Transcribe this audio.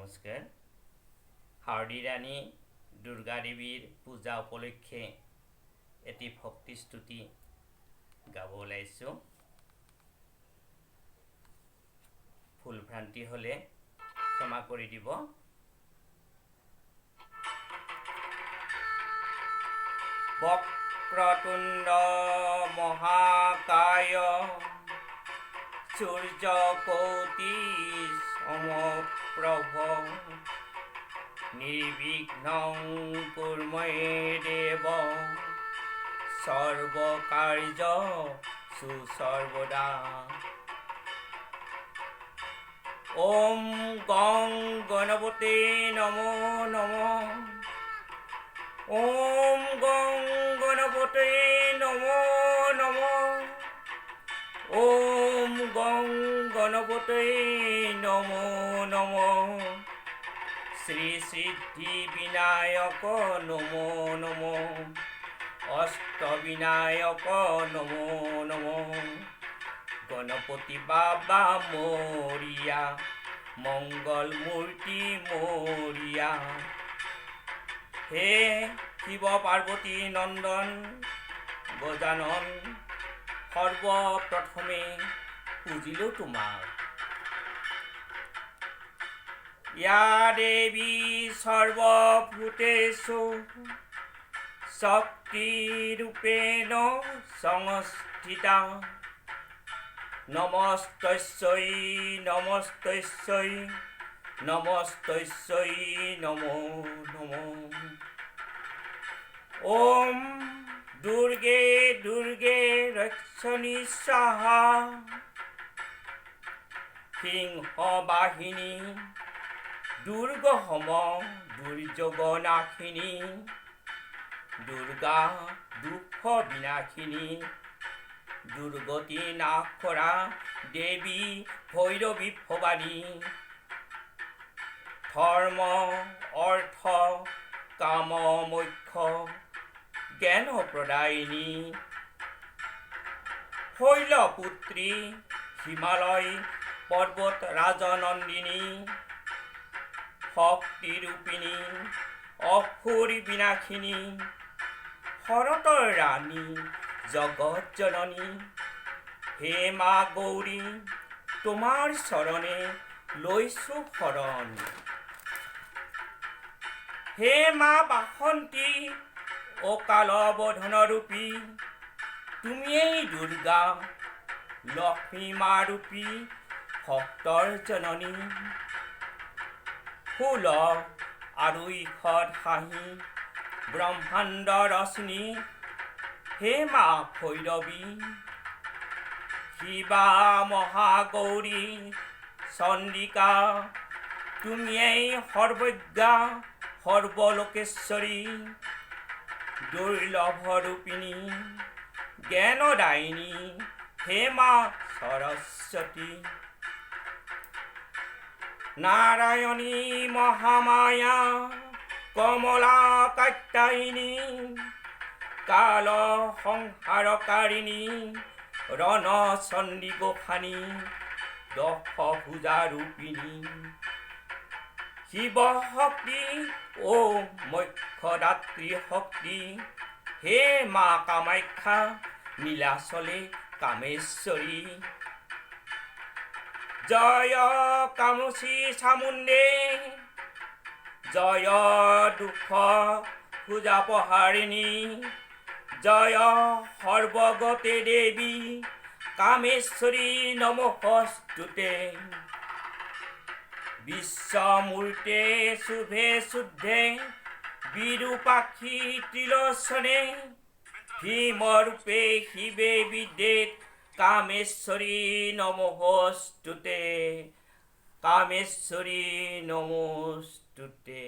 নমস্কাৰ। শাৰদী ৰাণী দুৰ্গা দেৱীৰ পূজা উপলক্ষে এটি ভক্তি স্তুতি গাব ওলাইছোঁ। ভুল ভ্ৰান্তি হ'লে ক্ষমা কৰি দিব। বক্ৰতুণ্ড মহাকায় সূৰ্যকোটি সমপ্ৰভ নিৰ্বিঘ্নং কুৰ্মে দেৱ সৰ্বকাৰ্য সুসৰ্বদা। ওম গং গণপতে নমো নমঃ। ওম গং গণপতে নমো নমঃ। ওম গং গণপতে নমো নমঃ। শ্রী সিদ্ধি বিনায়ক নমো নমঃ। অষ্টবিনায়ক নমো নমঃ। গণপতি বাবা মরিয়া মঙ্গল মূর্তি মরিয়া। হে শিৱ পাৰ্বতী নন্দন গজানন, সৰ্বপ্ৰথমে পুজিলো তোমাক। ইয়া দেৱী সৰ্বভূতেষু শক্তিৰূপেণ সংস্থিতা। নমস্তস্যৈ নমস্তস্যৈ নমস্তস্যৈ নমো নমঃ। ওম দুর্গে দুর্গে রক্ষণী স্বাহা। সিংহ বাহিনী দুর্গহম দুর্যোগনাশিনী। দুর্গা দুঃখ বিনাশিনী দুর্গতি নাশ কৰা দেৱী ভৈৰৱী ভৱানী। ধৰ্ম অৰ্থ কাম মোক্ষ জ্ঞান প্ৰদায়িনী। শৈলপুত্ৰী হিমালয় পৰ্বত ৰাজনন্দিনী। শক্তিৰূপিণী অসুৰ বিনাশিনী। শৰতৰ ৰাণী জগত জননী। হে মা গৌৰী তোমাৰ চৰণে লৈছো শৰণ। হে মা বাসন্তী অকাল বোধনৰূপী। তুমিয়েই দুৰ্গা লক্ষ্মী মা ৰূপী ভক্তৰ জননী। ফুল আৰু ঈষৎ হাঁহি ব্ৰহ্মাণ্ড ৰশ্মি। হে মা ভৈৰৱী শিৱা মহাগৌৰী চণ্ডিকা। তুমিয়েই সৰ্বজ্ঞা সৰ্বলোকেশ্বৰী দুৰ্লভ ৰূপিণী জ্ঞানদায়িনী। হে মা সৰস্বতী নাৰায়ণী মহামায়া কমলা কাত্যায়িনী। কাল সংহাৰকাৰিণী ৰণচণ্ডী গোসানী দশভুজা ৰূপিণী। শিৱ শক্তি ও মোক্ষদাত্ৰী শক্তি। হে মা কামাখ্যা নীলাচলে কামেশ্বৰী। জয় কামসী চামুণ্ডে জয় দুঃখ পূজা প্ৰহাৰিণী। জয় সৰ্বগতে দেৱী কামেশ্বৰী নমস্তুতে। বিশ্বমূৰ্তে শুভে শুদ্ধে বিৰূপাক্ষী ত্ৰিলোচনে। ভীমৰূপে শিৱে বিদ্যেত কামেশ্বৰী নমস্তুতে। কামেশ্বৰী নমস্তুতে।